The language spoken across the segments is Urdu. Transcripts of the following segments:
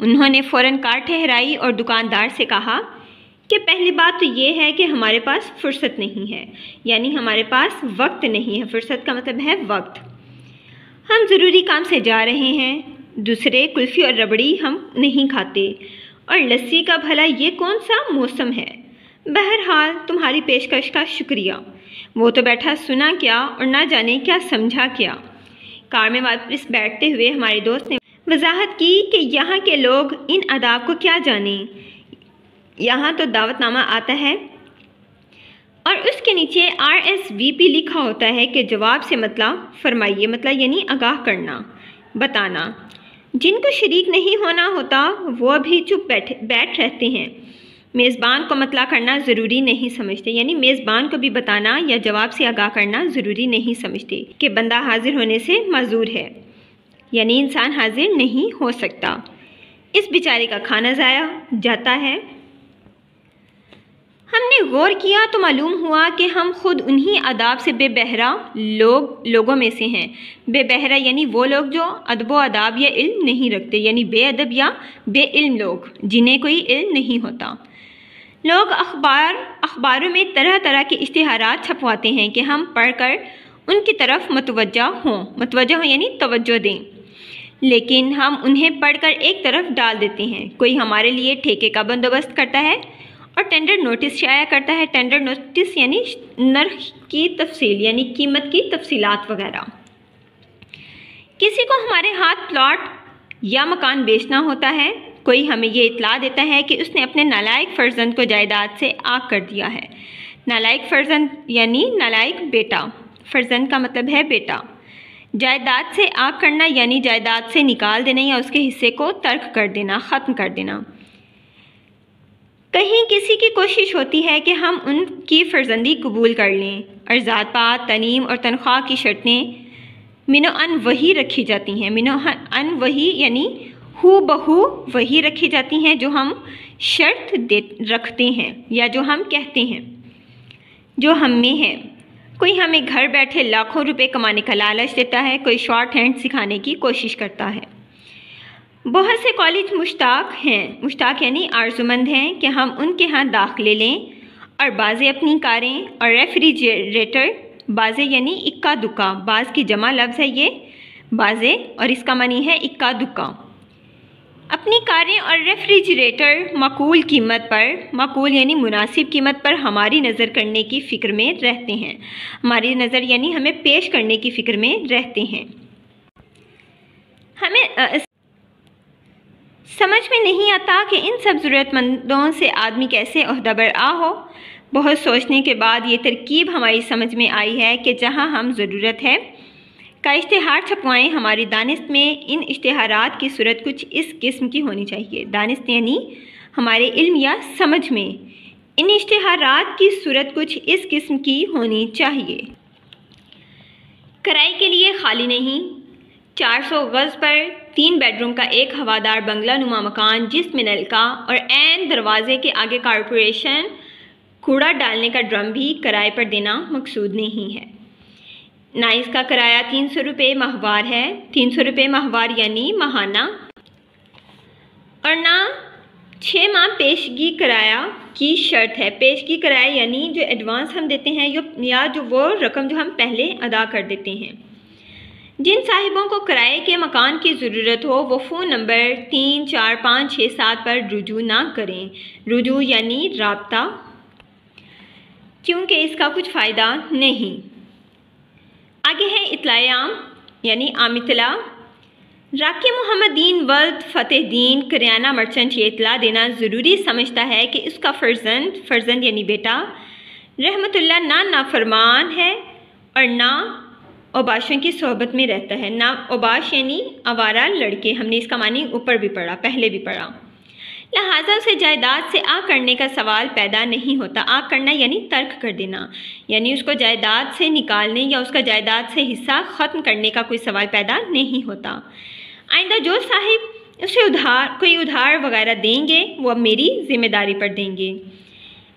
انہوں نے فوراً کار ٹھہرائی اور دکاندار سے کہا کہ پہلی بات تو یہ ہے کہ ہمارے پاس فرصت نہیں ہے، یعنی ہمارے پاس وقت نہیں ہے۔ فرصت کا مطلب ہے وقت۔ ہم ضروری کام سے جا رہے ہیں۔ دوسرے، کلفی اور ربڑی ہم نہیں کھاتے، اور لسی کا بھلا یہ کون سا موسم ہے؟ بہرحال تمہاری پیشکش کا شکریہ۔ وہ تو بیٹھا سنا کیا اور نہ جانے کیا سمجھا کیا۔ کار میں واپس بیٹھتے ہوئے ہمارے دوست نے وضاحت کی کہ یہاں کے لوگ ان آداب کو کیا جانیں۔ یہاں تو دعوت نامہ آتا ہے اور اس کے نیچے RSVP لکھا ہوتا ہے کہ جواب سے مطلب فرمائیے، مطلب یعنی آگاہ کرنا، بتانا۔ جن کو شریک نہیں ہونا ہوتا وہ بھی چپ بیٹھ رہتے ہیں۔ میزبان کو مطلع کرنا ضروری نہیں سمجھتے، یعنی میزبان کو بھی بتانا یا جواب سے آگاہ کرنا ضروری نہیں سمجھتے کہ بندہ حاضر ہونے سے معذور ہے، یعنی انسان حاضر نہیں ہو سکتا۔ اس بیچارے کا کھانا ضائع جاتا ہے۔ ہم نے غور کیا تو معلوم ہوا کہ ہم خود انہی آداب سے بے بہرہ لوگوں میں سے ہیں۔ بے بہرہ یعنی وہ لوگ جو ادب و آداب یا علم نہیں رکھتے، یعنی بے ادب یا بے علم لوگ جنہیں کوئی علم نہیں ہوتا۔ لوگ اخباروں میں طرح طرح کے اشتہارات چھپواتے ہیں کہ ہم پڑھ کر ان کی طرف متوجہ ہوں یعنی توجہ دیں، لیکن ہم انہیں پڑھ کر ایک طرف ڈال دیتے ہیں۔ کوئی ہمارے لیے ٹھیکے کا بندوبست کرتا ہے اور ٹینڈر نوٹس شائع کرتا ہے۔ ٹینڈر نوٹس یعنی نرخ کی تفصیل، یعنی قیمت کی تفصیلات وغیرہ۔ کسی کو ہمارے ہاتھ پلاٹ یا مکان بیچنا ہوتا ہے، کوئی ہمیں یہ اطلاع دیتا ہے کہ اس نے اپنے نالائق فرزند کو جائیداد سے عاق کر دیا ہے۔ نالائق فرزند یعنی نالائق بیٹا، فرزند کا مطلب ہے بیٹا۔ جائیداد سے عاق کرنا یعنی جائیداد سے نکال دینا یا اس کے حصے کو ترک کر دینا، ختم کر دینا۔ کہیں کسی کی کوشش ہوتی ہے کہ ہم ان کی فرزندی قبول کر لیں اور ذات پات، تعلیم اور تنخواہ کی شرطیں منو ان وہی رکھی جاتی ہیں۔ منو ان وہی یعنی ہو بہو وہی رکھی جاتی ہیں جو ہم شرط رکھتے ہیں یا جو ہم کہتے ہیں، جو ہم میں ہے۔ کوئی ہمیں گھر بیٹھے لاکھوں روپے کمانے کا لالچ دیتا ہے، کوئی شارٹ ہینڈ سکھانے کی کوشش کرتا ہے۔ بہت سے کالج مشتاق یعنی آرزومند ہیں کہ ہم ان کے ہاں داخلے لیں، اور بعضے اپنی کاریں اور ریفریجریٹر، بعضے یعنی اکا دکا، بعض کی جمع لفظ ہے یہ بعضے اور اس کا معنی ہے اکا دکا، اپنی کاریں اور ریفریجریٹر معقول قیمت پر، معقول یعنی مناسب قیمت پر ہماری نظر کرنے کی فکر میں رہتے ہیں۔ ہماری نظر یعنی ہمیں پیش کرنے کی فکر میں رہتے ہیں۔ ہمیں سمجھ میں نہیں آتا کہ ان سب ضرورت مندوں سے آدمی کیسے عہدہ برآ ہو۔ بہت سوچنے کے بعد یہ ترکیب ہماری سمجھ میں آئی ہے کہ جہاں ہم ضرورت ہے کا اشتہار چھپوائیں، ہماری دانست میں ان اشتہارات کی صورت کچھ اس قسم کی ہونی چاہیے۔ دانست یعنی ہمارے علم یا سمجھ میں ان اشتہارات کی صورت کچھ اس قسم کی ہونی چاہیے۔ کرائے کے لیے خالی نہیں، 400 گز پر 3 بیڈ روم کا ایک ہوادار بنگلہ نما مکان جس میں نلکا اور عین دروازے کے آگے کارپوریشن کوڑا ڈالنے کا ڈرم بھی کرائے پر دینا مقصود نہیں ہے۔ نہ اس کا کرایہ 300 روپے ماہوار ہے، 300 روپے ماہوار یعنی ماہانہ، اور نہ 6 ماہ پیشگی کرایہ کی شرط ہے۔ پیشگی کرایہ یعنی جو ایڈوانس ہم دیتے ہیں یا جو وہ رقم جو ہم پہلے ادا کر دیتے ہیں۔ جن صاحبوں کو کرائے کے مکان کی ضرورت ہو وہ فون نمبر 3 4 5 6 7 پر رجوع نہ کریں۔ رجوع یعنی رابطہ، کیونکہ اس کا کچھ فائدہ نہیں۔ آگے ہے اطلاع عام یعنی عام اطلاع۔ راکی محمد دین ولد فتح دین کریانہ مرچنٹ یہ اطلاع دینا ضروری سمجھتا ہے کہ اس کا فرزند یعنی بیٹا رحمت اللہ نہ نافرمان ہے اور نہ اوباشوں کی صحبت میں رہتا ہے۔ نہ اوباش یعنی آوارہ لڑکے، ہم نے اس کا معنی اوپر بھی پڑھا، پہلے بھی پڑھا۔ لہٰذا اسے جائیداد سے عاق کرنے کا سوال پیدا نہیں ہوتا۔ عاق کرنا یعنی ترک کر دینا، یعنی اس کو جائیداد سے نکالنے یا اس کا جائیداد سے حصہ ختم کرنے کا کوئی سوال پیدا نہیں ہوتا۔ آئندہ جو صاحب اسے کوئی ادھار وغیرہ دیں گے وہ اب میری ذمہ داری پر دیں گے۔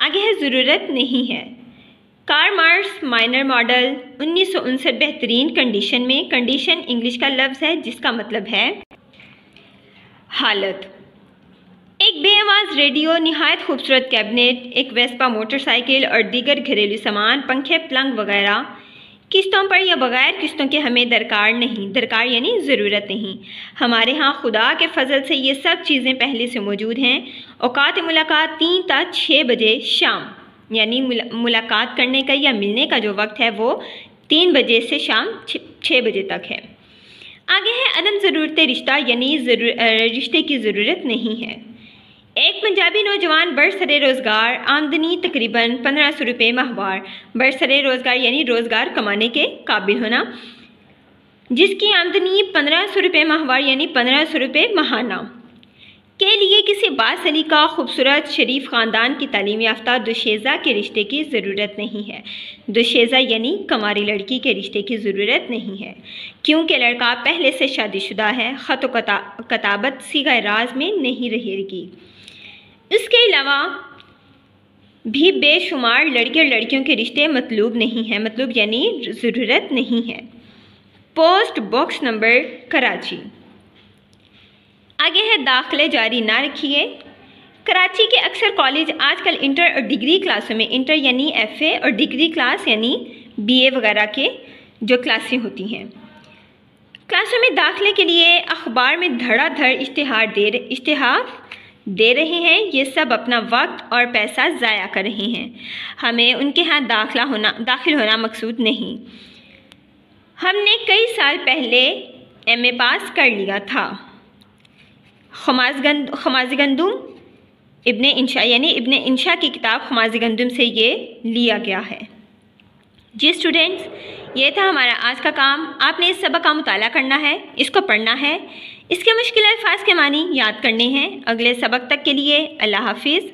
آگے ہے ضرورت نہیں ہے۔ کار مارس مائنر ماڈل 1959 بہترین کنڈیشن میں، کنڈیشن انگلش کا لفظ ہے جس کا مطلب ہے حالت۔ ایک بے آواز ریڈیو، نہایت خوبصورت کیبنٹ، ایک ویسپا موٹر سائیکل اور دیگر گھریلو سامان، پنکھے، پلنگ وغیرہ قسطوں پر یا بغیر قسطوں کے ہمیں درکار نہیں، درکار یعنی ضرورت نہیں۔ ہمارے ہاں خدا کے فضل سے یہ سب چیزیں پہلے سے موجود ہیں۔ اوقات ملاقات 3 تا 6 بجے شام، یعنی ملاقات کرنے کا یا ملنے کا جو وقت ہے وہ 3 بجے سے شام 6 بجے تک ہے۔ آگے ہے عدم ضرورت رشتہ، یعنی رشتے کی ضرورت نہیں ہے۔ ایک پنجابی نوجوان برسر روزگار، آمدنی تقریباً 1500 روپے ماہوار، برسر روزگار یعنی روزگار کمانے کے قابل ہونا، جس کی آمدنی 1500 روپے ماہوار یعنی 1500 روپے ماہانہ کے لیے کسی باسلیقہ، خوبصورت، شریف خاندان کی تعلیم یافتہ دوشیزہ کے رشتے کی ضرورت نہیں ہے۔ دوشیزہ یعنی کماری لڑکی کے رشتے کی ضرورت نہیں ہے، کیونکہ لڑکا پہلے سے شادی شدہ ہے، خط و کتابت صیغہ راز میں نہیں رہے گی۔ اس کے علاوہ بھی بے شمار لڑکے اور لڑکیوں کے رشتے مطلوب نہیں ہیں، مطلوب یعنی ضرورت نہیں ہے۔ Post box number Karachi. آگے ہے داخلے جاری نہ رکھیے۔ کراچی کے اکثر کالج آج کل انٹر اور ڈگری کلاسوں میں، انٹر یعنی FA اور ڈگری کلاس یعنی BA وغیرہ کے جو کلاسیں ہوتی ہیں، کلاسوں میں داخلے کے لیے اخبار میں دھڑا دھڑ اشتہار دے رہے ہیں۔ یہ سب اپنا وقت اور پیسہ ضائع کر رہے ہیں۔ ہمیں ان کے ہاں داخل ہونا مقصود نہیں۔ ہم نے کئی سال پہلے MA پاس کر لیا تھا۔ خماز گندم ابن انشا یعنی ابن انشا کی کتاب خماز گندم سے یہ لیا گیا ہے۔ جی اسٹوڈنٹس، یہ تھا ہمارا آج کا کام۔ آپ نے اس سبق کا مطالعہ کرنا ہے، اس کو پڑھنا ہے، اس کے مشکل الفاظ کے معنی یاد کرنے ہیں۔ اگلے سبق تک کے لیے اللہ حافظ۔